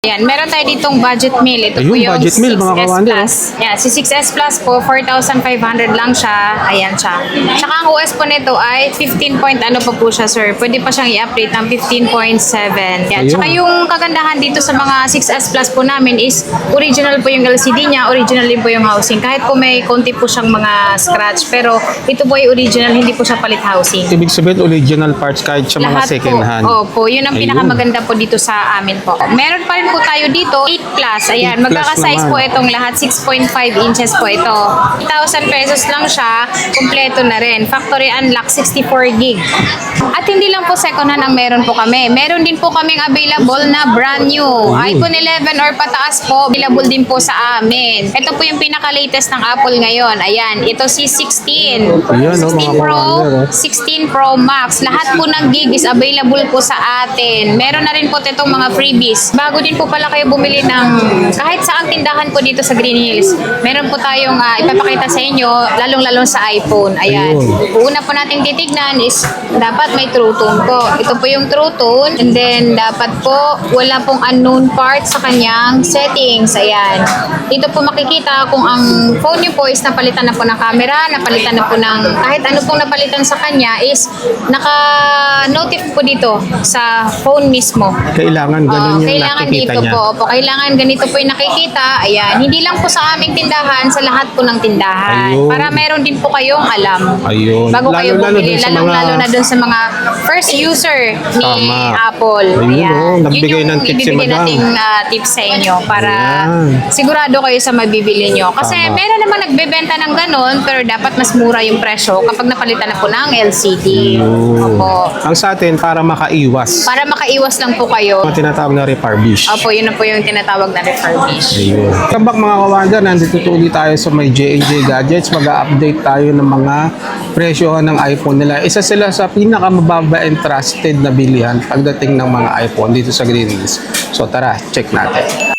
Ayan, meron tayo ditong budget meal. Ito po yung budget meal, mga 6S kawander. Plus. Ayan, si 6S Plus po, 4,500 lang siya. Ayan siya. Tsaka ang OS po nito ay 15 point ano pa po siya, sir. Pwede pa siyang i-update ng 15.7. Ayan, tsaka yung kagandahan dito sa mga 6S Plus po namin is original po yung LCD niya, original din po yung housing. Kahit po may konti po siyang mga scratch, pero ito po ay original, hindi po siya palit housing. Ibig sabihin, original parts kahit sa mga second hand. Opo, yun ang pinakamaganda po dito sa amin po. Meron pa rin po tayo dito, 8 Plus. Ayan, 8 Plus magkaka-size po naman. itong lahat. 6.5 inches po ito. 1,000 pesos lang siya. Kompleto na rin. Factory unlock, 64 gig. At hindi lang po second hand ang meron po kami. Meron din po kaming available na brand new. iPhone 11 or pataas po, available din po sa amin. Ito po yung pinaka-latest ng Apple ngayon. Ayan, ito si 16. Ayan, 16 mga Pro, kawander, 16 Pro Max. Lahat po ng gig is available po sa atin. Meron na rin po itong mga freebies. Bago din po pala kayo bumili ng kahit saang tindahan po dito sa Green Hills, meron po tayong ipapakita sa inyo, lalong-lalong sa iPhone. Ayan. Una po natin titignan is dapat may True Tone po. Ito po yung True Tone. And then dapat po wala pong unknown part sa kanyang settings. Ayan. Dito po makikita kung ang phone nyo po is napalitan na po ng camera, napalitan na po ng kahit ano pong napalitan sa kanya is naka-notif po dito sa phone mismo. Kailangan ganun yung Kailangan nakikita dito niya. po. Kailangan ganito po yung nakikita. Ayan. Hindi lang po sa aming tindahan, sa lahat po ng tindahan. Ayun. Para meron din po kayong alam. Ayun. Bago kayo Lalo-lalo bumili. dun sa Lalong-lalo mga- na dun sa mga first user ni Tama. Apple. Ayun, nagbigay Yun yung ng tips si ibibigay Madam. nating tips sa inyo para Ayan. sigurado kayo sa mabibili nyo. Kasi Tama. meron naman nagbebenta ng ganun, pero dapat mas mura yung presyo kapag napalitan na po ng LCD. Opo. Ang sa atin, para makaiwas. Para makaiwas lang po kayo. Ang tinatawag na refurbish. Opo, yun na po yung tinatawag na refurbish. Ayun. Kabak mga kawander, nandito ulit tayo sa may J&J Gadgets. Mag-update tayo ng mga presyohan ng iPhone nila. Isa sila sa pinakamababa and trusted na bilihan pagdating ng mga iPhone dito sa Green Hills. So tara, check natin.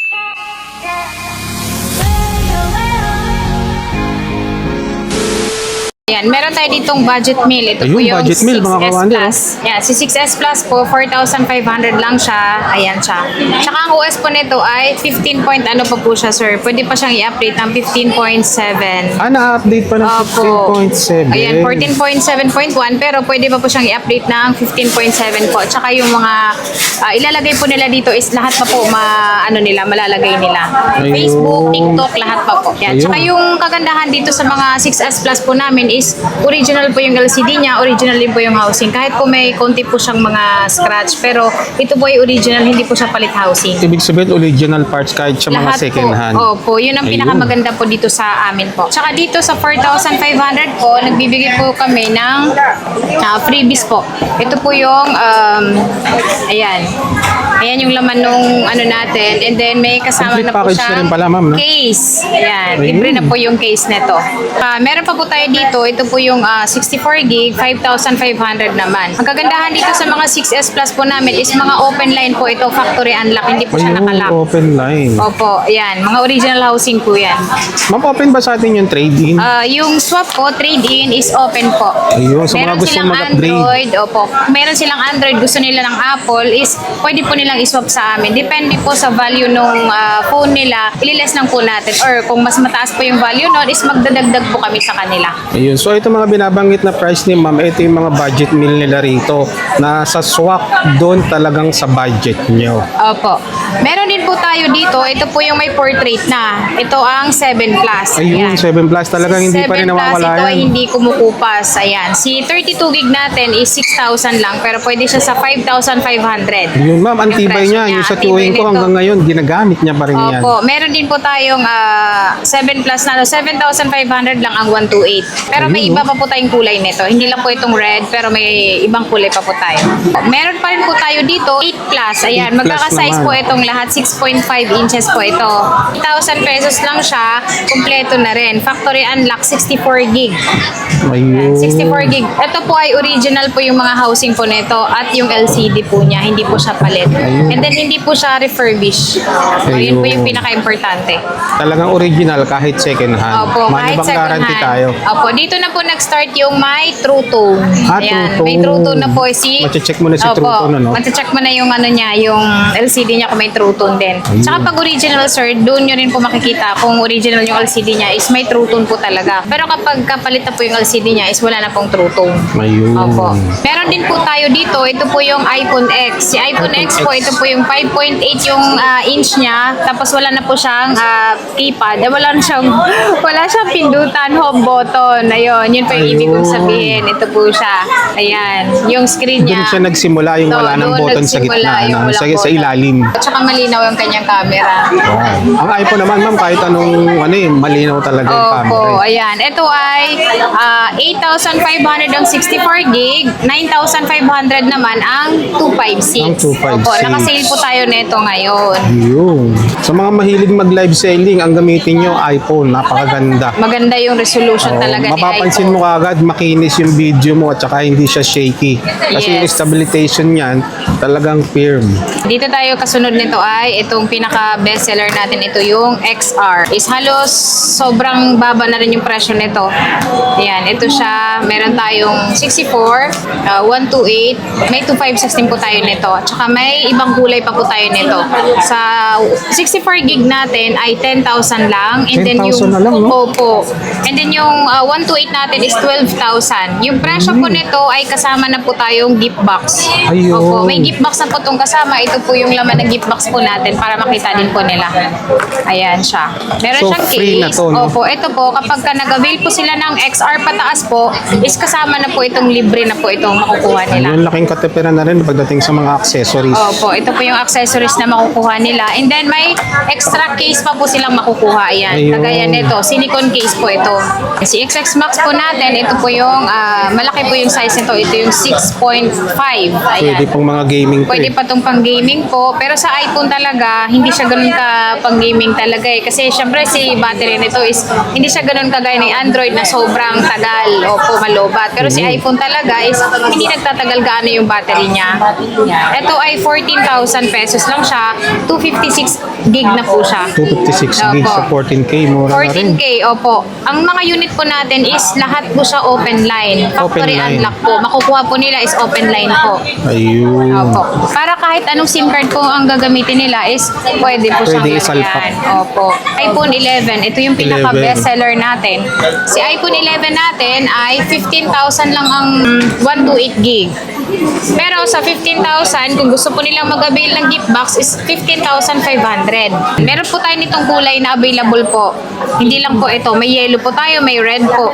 Ayan, meron tayo ditong budget meal. Ito po Ayun, yung budget meal, mga 6S kawander, Plus. Yeah, si 6S Plus po, 4,500 lang siya. Ayan siya. Tsaka ang OS po nito ay 15 point ano pa po siya, sir. Pwede pa siyang i-update ng 15.7. Na-update pa ng Opo. 15.7. Ayan, 14.7.1 pero pwede pa po siyang i-update ng 15.7 po. Tsaka yung mga ilalagay po nila dito is lahat pa po malalagay nila. Ayun. Facebook, TikTok, lahat pa po. Yan. Ayun. Tsaka yung kagandahan dito sa mga 6S Plus po namin is original po yung LCD niya, original din po yung housing. Kahit po may konti po siyang mga scratch, pero ito po ay original, hindi po siya palit housing. Ibig sabihin, original parts kahit sa mga second hand. Opo, yun ang Ayun. pinakamaganda po dito sa amin po. Tsaka dito sa 4,500 po, nagbibigay po kami ng freebies po. Ito po yung, ayan. Ayan yung laman nung ano natin. And then may kasama Complete na po package na siyang rin pala, ma'am, no? case. Ayan, Ayun. libre na po yung case nito. Meron pa po tayo dito. Ito po yung 64 gig, 5,500 naman. Ang kagandahan dito sa mga 6S Plus po namin is mga open line po ito, factory unlock. Hindi po siya Ayun, nakalock. open line. Opo, ayan. Mga original housing po yan. Ma'am, open ba sa atin yung trade-in? Yung swap po, trade-in is open po. Ayun, sa mga Meron gustong silang mag-upgrade. Android, opo. Meron silang Android, gusto nila ng Apple, is pwede po nilang iswap sa amin. Depende po sa value nung phone nila, ililes lang po natin. Or kung mas mataas po yung value nun, is magdadagdag po kami sa kanila. Ayun. So, ito mga binabanggit na price ni ma'am, ito yung mga budget meal nila rito na sa swap doon talagang sa budget nyo. Opo. Meron din po tayo dito, ito po yung may portrait na. Ito ang 7 Plus. Ayun, Ayan. 7 Plus talagang hindi pa 7 rin Plus, nawawala ito ay yan. hindi kumukupas. Ayan. Si 32 gig natin is 6,000 lang, pero pwede siya sa 5,500. Yun ma'am, ang Yung tibay presyo niya. niya, Yung sa ang tibay tuwing ko nito. hanggang ngayon, ginagamit niya pa rin yan. Opo, meron din po tayong 7 Plus na 7,500 lang ang 128. Pero may Ayun, iba pa po tayong kulay nito. Hindi lang po itong red, pero may ibang kulay pa po tayo. Meron pa rin po tayo dito, 8 Plus. Ayan, 8 Plus magkaka-size naman. po itong lahat. 6.5 inches po ito. 1,000 pesos lang siya. Kompleto na rin. Factory unlock, 64 gig. Ayun. 64 gig. Ito po ay original po yung mga housing po nito at yung LCD po niya. Hindi po siya palit. Ayun. And then hindi po siya refurbish. So, yun po yung pinaka-importante. Talagang original kahit second hand. Opo, kahit Manibang second guarantee hand. tayo. Opo, dito na po nag-start yung may True Tone. True Tone. May True Tone na po si... Mache-check mo na si Opo, True Tone, ano? mache-check mo na yung ano niya, yung LCD niya kung may True Tone din. Ayun. Tsaka pag original, sir, doon nyo rin po makikita kung original yung LCD niya is may True Tone po talaga. Pero kapag kapalit na po yung LCD niya is wala na pong True Tone. Ayun. Opo. Meron din po tayo dito, ito po yung iPhone X. Si iPhone X po, ito po yung 5.8 yung inch niya, tapos wala na po siyang keypad. Wala siyang pindutan, home button. Ayun, yun po yung ibig kong sabihin. Ito po siya. Ayan, yung screen niya. Doon siya nagsimula yung wala ng doon button sa nagsimula gitna, yung ano, walang sa button. ilalim. At saka malinaw yung kanyang camera. Wow. Ang iPhone naman, ma'am, kahit anong malinaw talaga yung camera. Opo, ayan. Ito ay 8,564 gig, 9,500 naman ang 256. Ang 256. Opo, nakasale po tayo nito ngayon. Yun. Sa mga mahilig mag-live selling, ang gamitin nyo iPhone, napakaganda. Maganda yung resolution talaga ni Mapapansin iPhone. mo kagad, makinis yung video mo at saka hindi siya shaky. Kasi yung Yes. stabilization niyan, talagang firm. Dito tayo kasunod nito ay itong pinaka bestseller natin, ito yung XR. Is halos sobrang baba na rin yung presyo nito. Ayan, ito siya. Meron tayong 64, 128, may 2516 po tayo nito. At saka may ibang kulay pa po tayo nito. Sa 64 gig natin ay 10,000 lang. And then 10,000 yung na lang, no? Opo. And then yung 128 natin is 12,000. Yung presyo po nito ay kasama na po tayong gift box. Ayun. Opo, may gift box na po itong kasama. Ito po yung laman ng gift box po natin para makita din po nila. Ayan siya. Meron So, siyang free na case. to, no? Opo, ito po, kapag ka nag-avail po sila ng XR pataas po, is kasama na po itong libre na po itong makukuha nila. Ayun, laking katipiran na rin pagdating sa mga accessories. Opo, ito po yung accessories na makukuha nila. And then may extra case pa po silang makukuha. Ayan, Ayun. kagaya nito, silicone case po ito. Si XX Max po natin, ito po yung, malaki po yung size nito. Ito yung 6.5. Ayan. Pwede pong mga gaming to Pwede eh. pa itong pang gaming po. Pero sa iPhone talaga, hindi siya ganun ka pang gaming talaga eh. Kasi syempre si battery nito is hindi siya ganun kagaya ng Android na sobrang tagal o po malobat. Pero si iPhone talaga is hindi nagtatagal gaano yung battery niya. Ito ay 14,000 pesos lang siya. 256 gig na po siya. 256 gigs Opo. sa 14K, mura na rin. 14K, opo. Ang mga unit po natin is lahat po siya open line. Factory line. unlock po. Makukuha po nila is open line po. Ayun. Opo. Para kahit anong SIM card po ang gagamitin nila is pwede po siyang Pwede isalpak. lagyan. Opo. iPhone 11, ito yung pinaka 11. bestseller natin. Si iPhone 11 natin ay 15,000 lang ang 128 gig. Pero sa 15,000, kung gusto po nilang mag-avail ng gift box is 15,500. Meron po tayo nitong kulay na available po. Hindi lang po ito. May yellow po tayo, may red po.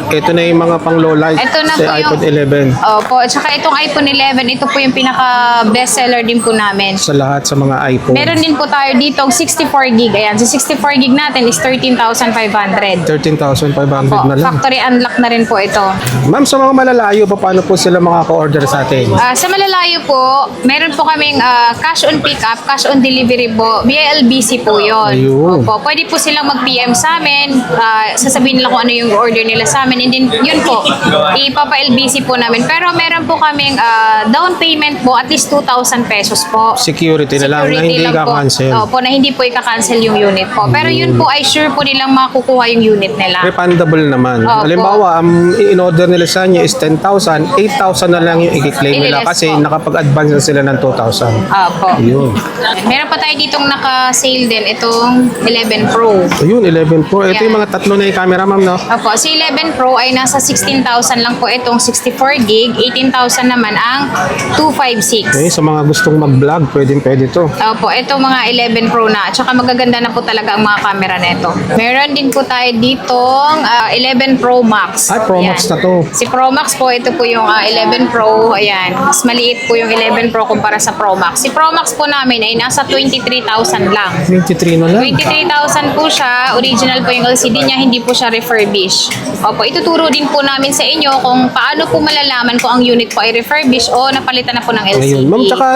Ito na yung mga pang low light Ito na sa po yung- iPhone 11. Opo. At saka itong iPhone 11, ito po yung pinaka bestseller din po namin. Sa lahat sa mga iPhone. Meron din po tayo dito 64 gig. Ayan, si 64 gig natin is 13,500. 13,500 Po, na lang. factory unlock na rin po ito. Ma'am, sa mga malalayo, paano po sila makaka-order sa atin? Sa malalayo po, meron po kaming cash on pickup, cash on delivery po. BLBC po yon. Ayun. Opo, pwede po silang mag-PM sa amin. Sasabihin nila kung ano yung order nila sa amin. And then, yun po, ipapa-LBC po namin. Pero meron po kaming down payment po, at least 2,000 pesos po. Security na lang na hindi lang po. ka-cancel. Opo, na hindi po ika-cancel yung unit po. Pero yun po ay sure po nilang makukuha yung unit nila. Refundable naman. Opo. Halimbawa, ang in-order nila sa inyo is 10,000, 8,000 na lang yung i-claim nila Ililes kasi po. nakapag-advance na sila ng 2,000. Opo. Ayun. Meron pa tayo ditong naka-sale din, itong 11 Pro. Ayun, 11 Pro. Ito Yan. yung mga tatlo na yung camera, ma'am, no? Opo, si 11 Pro ay nasa 16,000 lang po itong 64 gig, 18,000 naman ang 256. Okay, sa mga gustong mag-vlog, pwede to. Opo, ito mga 11 Pro na. At saka magaganda na po talaga ang mga camera nito. Meron din po tayo ditong 11 Pro Max. Ay, Pro Max na to. Si Pro Max po, ito po yung 11 Pro. Ayan, mas maliit po yung 11 Pro kumpara sa Pro Max. Si Pro Max po namin ay nasa 23,000 lang. 23 na lang. 23,000 po siya. Original po yung LCD niya, hindi po siya refurbish. Opo, ituturo din po namin sa inyo kung paano po malalaman kung ang unit po ay refurbish o napalitan na po ng LCD. Ayun. Ma'am, tsaka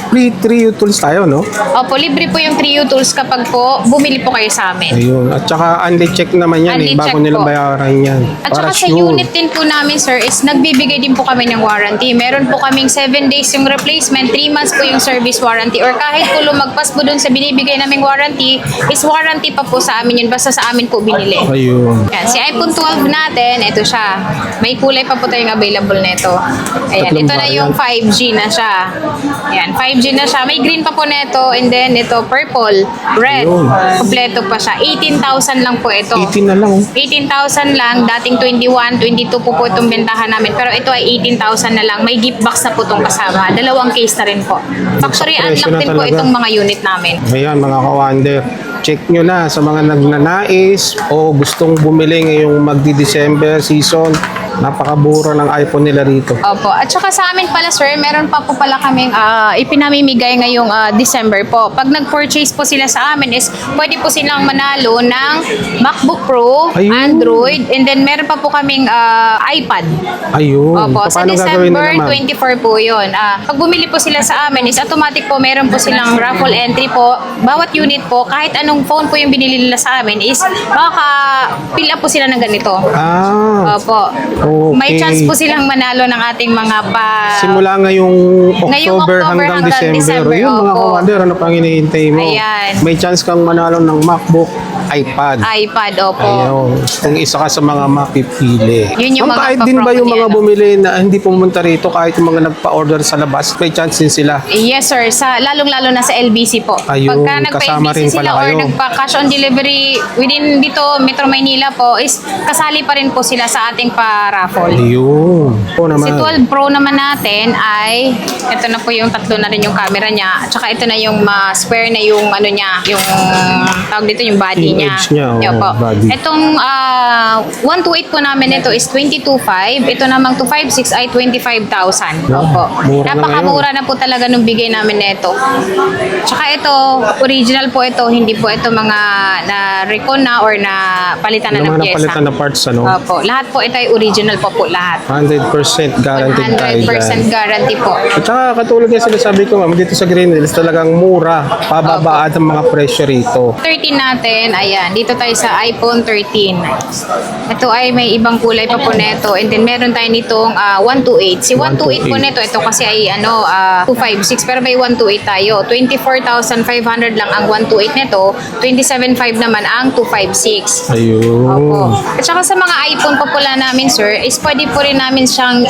free 3U tools tayo, no? Opo, libre po yung 3U tools kapag po bumili po kayo sa amin. Ayun. At tsaka unli-check naman yan Unli bago check nila po. bayaran yan. At saka sa unit din po namin, sir, is nagbibigay din po kami ng warranty. Meron po kaming 7 days yung replacement, 3 months po yung service warranty or kahit po lumagpas po dun sa binibigay naming warranty, is warranty pa po sa amin yun, basta sa amin po binili. Ayun. Yan, si iPhone 12 natin, ito siya. May kulay pa po tayong available nito. Ayan, Tatlong ito na yung variant. 5G na siya. Ayan, 5G na siya. May green pa po nito and then ito purple, red. Ayun. Kompleto pa siya. 18,000 lang po ito. 18 na lang. 18,000 lang, dating 21, 22 po itong bentahan namin. Pero ito ay 18,000 na lang. May gift box na po itong kasama. Dalawang case na rin po. Factory Presyo unlock na din po talaga. itong mga unit namin. Ayan mga ka-wonder, check nyo na sa mga nagnanais o gustong bumili ngayong magdi-December season. Napakabura ng iPhone nila rito. Opo. At saka sa amin pala, sir, meron pa po pala kaming ipinamimigay ngayong December po. Pag nag-purchase po sila sa amin is pwede po silang manalo ng MacBook Pro, Ayun. Android, and then meron pa po kaming iPad. Ayun. Opo, sa Paano gagawin December na naman? 24 po yun. Pag bumili po sila sa amin is automatic po meron po silang raffle entry po. Bawat unit po, kahit anong phone po yung binili nila sa amin is makaka-fill up po sila ng ganito. Ah, Opo. okay. May chance po silang manalo ng ating mga Simula ngayong Ngayong October October hanggang hanggang December. December, Yun mga opo. ka-wonder, ano pang hinihintay mo? Ayan. May chance kang manalo ng MacBook, iPad. iPad, opo. Ayun. Kung isa ka sa mga mapipili. Yun yung Ma'am, mga kahit din ba yung papromo mga niya, no? bumili na hindi pumunta rito, kahit yung mga nagpa-order sa labas, may chance din sila. Yes, sir. Lalong-lalo na sa LBC po. Ayun, Pagka kasama rin nagpa-LBC pala sila or kayo. nagpa-cash on delivery within dito, Metro Maynila po, is kasali pa rin po sila sa ating pa-raffle. Ayun. Oo naman. Si 12 Pro naman natin ay, ito na po yung tatlo na rin yung camera niya. At saka ito na yung square na yung ano niya, yung tawag dito yung body Yung niya. edge niya, oo, Yan po. body. Itong 128 po namin ito is 22.5. Ito namang 256 ay 25,000. Wow, Opo. mura na Napakamura na po talaga nung bigay namin nito. Tsaka ito, original po ito, hindi po ito mga na recon na or na palitan na Yung ng mga pyesa. napalitan na parts, ano? Opo. Lahat po ito ay original po lahat. 100% guaranteed tayo 100% dyan. guarantee po. At saka katulad yung sinasabi ko ma'am, dito sa Green Hills talagang mura, pababaan ang mga presyo rito. 13 natin, ayan, dito tayo sa iPhone 13. Ito ay may ibang kulay pa po neto. And then meron tayo nitong 128. Si 128 po 128. neto, ito kasi ay 256 pero may 128 tayo. 24,500 lang ang 128 neto, 27,500 naman ang 256. Ayun. Opo. At saka sa mga iPhone pa pula namin, sir, is pwede po rin namin siyang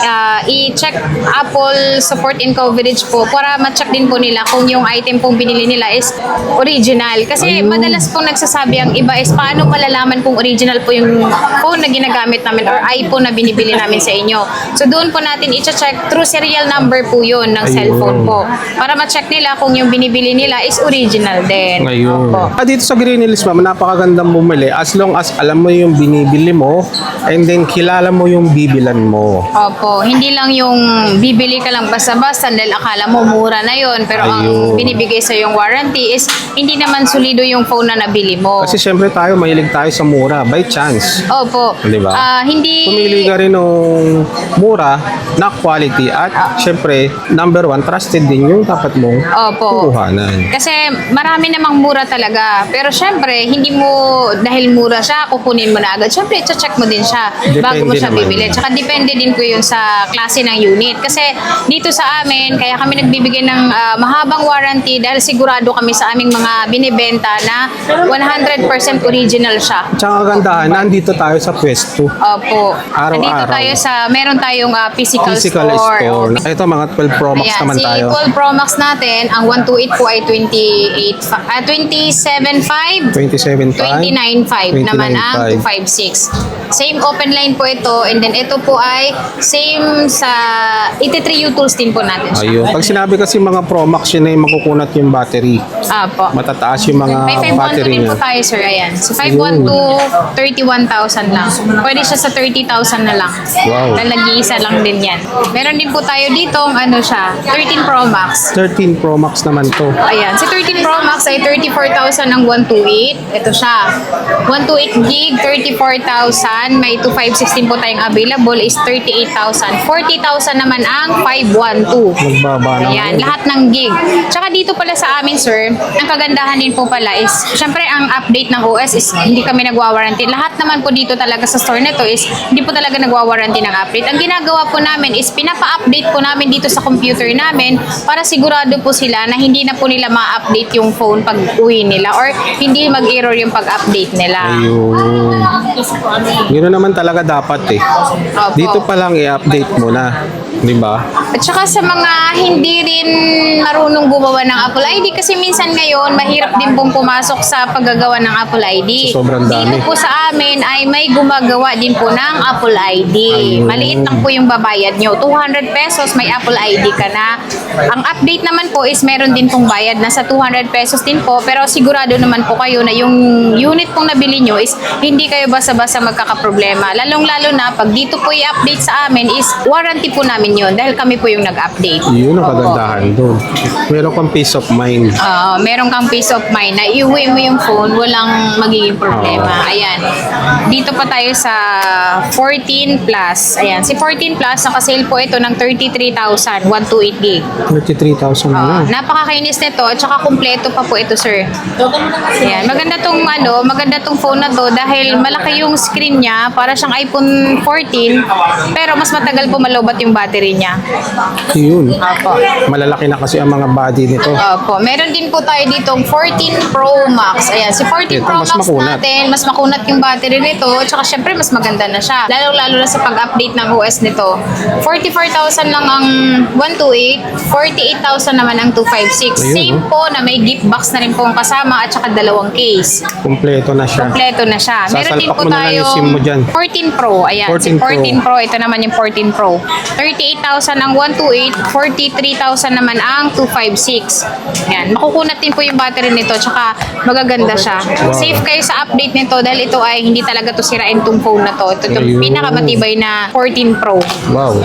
i-check Apple support and coverage po para ma-check din po nila kung yung item pong binili nila is original. Kasi Ayun. madalas pong nagsasabi ang iba is paano malalaman kung original po yung phone na ginagamit namin or iPhone na binibili namin sa inyo. So doon po natin i-check through serial number po yun ng Ayun. cellphone po para ma-check nila kung yung binibili nila is original din. Ngayon. Opo. Dito sa Green Hills ma'am, napakagandang bumili as long as alam mo yung binibili mo and then kilala mo yung bibilan mo. Opo, hindi lang yung bibili ka lang basta-basta dahil akala mo mura na yon pero Ayun. ang binibigay sa yung warranty is hindi naman solido yung phone na nabili mo. Kasi syempre tayo, mahilig tayo sa mura by chance. Opo. Di ba? Hindi Pumili ka rin ng mura na quality at syempre, number one, trusted din yung dapat mong Opo. kukuhanan. Kasi marami namang mura talaga. Pero syempre, hindi mo, dahil mura siya, kukunin mo na agad. Syempre, check mo din siya bago mo Depende siya naman. bibili. Tsaka depende din po yun sa klase ng unit. Kasi dito sa amin, kaya kami nagbibigay ng mahabang warranty dahil sigurado kami sa aming mga binibenta na 100% original siya. Tsaka kagandahan, nandito tayo sa pwesto. Opo. Araw-araw. Nandito tayo meron tayong physical Physical store. Opo. Ito mga 12 Pro Max Ayan, naman si tayo. 12 Pro Max natin, ang 128 po ay 27.5, 27.5. 29.5 naman ang 256. Same open line po ito, and then ito po ay same sa 83U tools din po natin siya. Ayun. Pag sinabi kasi mga Pro Max, yun ay makukunat yung battery. Apo. Matataas yung mga May 512 battery din niya. po tayo, sir. Ayan. So, 512, 31,000 lang. Pwede siya sa 30,000 na lang. Wow. Dahil nag-iisa lang din yan. Meron din po tayo dito, ano siya, 13 Pro Max. 13 Pro Max naman to. Ayan. Si 13 Pro Max ay 34,000 ng 128. Ito siya. 128 gig, 34,000. may 2516 po tayong available is 38,000. 40,000 naman ang 512. Magbaba na. Ayan, lahat ng gig. Tsaka dito pala sa amin, sir, ang kagandahan din po pala is, syempre ang update ng OS is hindi kami nagwa-warranty. Lahat naman po dito talaga sa store na to is hindi po talaga nagwa-warranty ng update. Ang ginagawa po namin is pinapa-update po namin dito sa computer namin para sigurado po sila na hindi na po nila ma-update yung phone pag uwi nila or hindi mag-error yung pag-update nila. Ayun. Gano'n naman talaga dapat eh. Opo. Dito pa lang i-update mo na. Di ba? At saka sa mga hindi rin marunong gumawa ng Apple ID kasi minsan ngayon mahirap din pong pumasok sa paggagawa ng Apple ID. So, sobrang dami. Dito po sa amin ay may gumagawa din po ng Apple ID. Ayun. Maliit lang po yung babayad nyo. 200 pesos may Apple ID ka na. Ang update naman po is meron din pong bayad na sa 200 pesos din po pero sigurado naman po kayo na yung unit pong nabili nyo is hindi kayo basta-basta magkakaproblema. Lalong-lalo na pag dito po i-update sa amin is warranty po namin yun dahil kami po yung nag-update. Yun ang Opo. kagandahan doon. Meron kang peace of mind. Meron kang peace of mind na iuwi mo yung phone, walang magiging problema. Ayan. Dito pa tayo sa 14 Plus. Ayan. Si 14 Plus, nakasale po ito ng 33,000, 128 gig. 33,000 na. Napakakainis nito at saka kumpleto pa po ito, sir. Ayan. Maganda tong phone na to dahil malaki yung screen niya, para siyang iPhone 14, pero mas matagal po malobat yung battery niya. Yun. Opo. Malalaki na kasi ang mga body nito. Opo. Meron din po tayo ditong 14 Pro Max. Ayan, si 14 Ito, Pro mas Max makunat. natin, mas makunat yung battery nito, tsaka syempre mas maganda na siya. Lalo-lalo na sa pag-update ng OS nito. 44,000 lang ang 128, 48,000 naman ang 256. Ayun, Same no? po na may gift box na rin po ang kasama at saka dalawang case. Kumpleto na siya. Kompleto na siya. Meron din Sasalpak po mo na lang tayo yung SIM mo dyan. 14 Pro. Ayan, 14 si 14 Pro. Ito naman yung 14 Pro. 38,000 ang 128, 43,000 naman ang 256. Ayan, makukunat din po yung battery nito tsaka magaganda siya. Wow. Safe kayo sa update nito dahil ito ay hindi talaga to sirain tong phone na to. Ito yung Ayun. pinakamatibay na 14 Pro. Wow.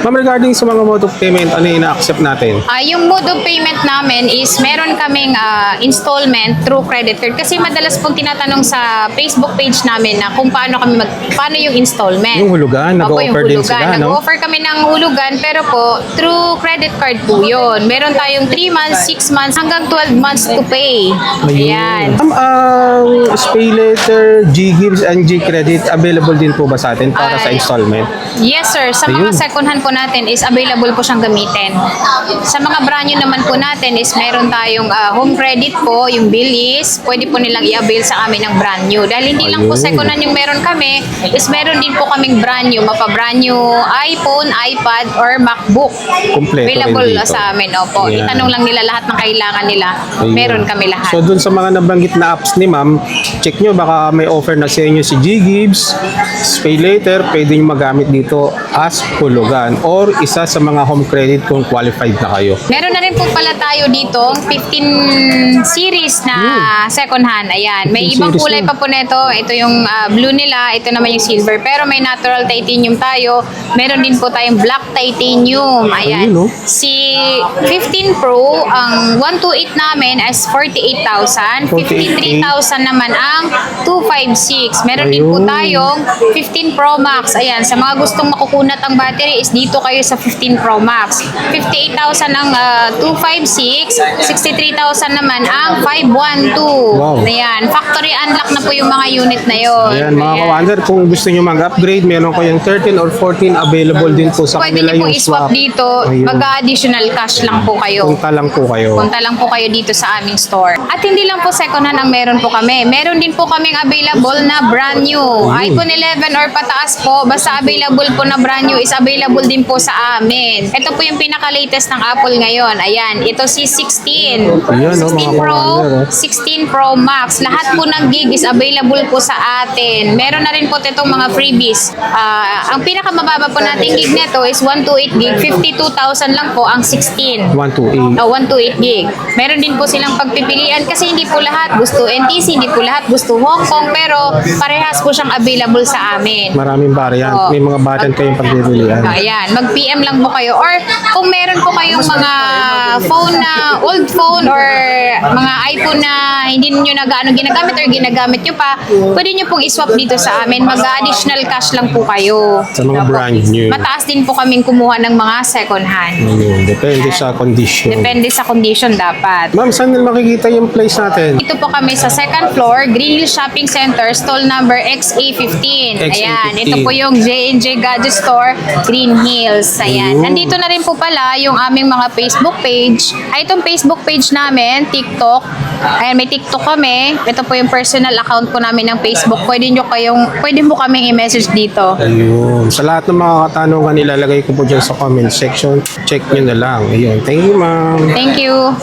Ma'am, regarding sa mga mode of payment, ano yung ina-accept natin? Yung mode of payment namin is meron kaming installment through credit card kasi madalas pong tinatanong sa Facebook page namin na kung paano yung installment. Yung hulugan, Opo, yung nag-offer din hulugan. sila, no? Nag-offer kami ng hulugan pero po through credit card po yun. Meron tayong 3 months, 6 months hanggang 12 months to pay. Ayan. Ma'am, ang SpayLater, G-Gives, and G-Credit, available din po ba sa atin para sa Ay. installment? Yes sir, sa mga Ayun. second hand po natin is available po siyang gamitin. Sa mga brand new naman po natin is meron tayong home credit po, yung bill is pwede po nilang i-avail sa amin ng brand new. Dahil hindi lang po Ayun. second hand yung meron kami, is meron din po kaming brand new, mapa-brand new iPhone, iPad, or MacBook. Kompleto Available rin dito. sa amin, opo. Yan. Itanong lang nila lahat ng kailangan nila. Ayun. Meron kami lahat. So, dun sa mga nabanggit na apps ni ma'am, check nyo, baka may offer na sa inyo si G-Gives, SpayLater, pwede nyo magamit dito as hulugan or isa sa mga home credit kung qualified na kayo. Meron na rin po pala tayo dito 15 series na second hand. Ayan. May 15 ibang series kulay na. pa po nito. Ito yung blue nila. Ito naman yung silver. Pero may natural titanium tayo. Meron din po tayong black titanium. Ayan. Ayun, no? Si 15 Pro, ang 128 namin is 48,000. 53,000 naman ang 256. Meron din po Ayun. tayong 15 Pro Max. Ayan. Sa mga gustong makukunat ang battery is dito kayo sa 15 Pro Max. 58,000 ang 256, 63,000 naman ang 512. Wow. Ayan, factory unlock na po yung mga unit na yon. Ayan, mga kawander, kung gusto nyo mag-upgrade, meron kayong 13 or 14 available din po sa Pwede kanila niyo po yung i-swap swap. dito, Ayun. mag-additional cash lang po kayo. Punta lang po kayo. Punta lang po kayo dito sa aming store. At hindi lang po second hand ang meron po kami. Meron din po kaming available na brand new. Ayun. iPhone 11 or pataas po, basta available po na brand new is available din po sa amin. Ito po yung pinaka-latest ng Apple ngayon. Ayan, ito si 16. Ayan, no, 16 mga Pro, commander, 16 Pro Max. Lahat po ng gig is available po sa atin. Meron na rin po itong mga freebies. Ang pinakamababa po nating gig nito is 128 gig. 52,000 lang po ang 16. 128. 128 gig. Meron din po silang pagpipilian kasi hindi po lahat gusto NTC hindi po lahat gusto Hong Kong, pero parehas po siyang available sa amin. Maraming variant. Oo. May mga button kayong pagbibilihan. Ayan, mag-PM lang po kayo. Or kung meron po kayong mga phone na, old phone or mga iPhone na hindi niyo na gaano ginagamit or ginagamit nyo pa, pwede nyo pong iswap dito sa amin. Mag-additional cash lang po kayo. Sa mga brand new. Mataas din po kaming kumuha ng mga second hand. Depende sa condition. Depende sa condition dapat. Ma'am, saan nila makikita yung place natin? Dito po kami sa second floor, Green Hills Shopping Center, stall number XA15. Ayan, ito po yung J&J Gadget Store, Green Hills. Ayan. Nandito na rin po pala yung aming mga Facebook page. Ay, itong Facebook page namin, TikTok. Ayan, may TikTok kami. Ito po yung personal account po namin ng Facebook. Pwede mo kaming i-message dito. Ayun. Sa lahat ng mga katanungan, ilalagay ko po dyan sa comment section. Check nyo na lang. Ayun. Thank you, ma'am. Thank you.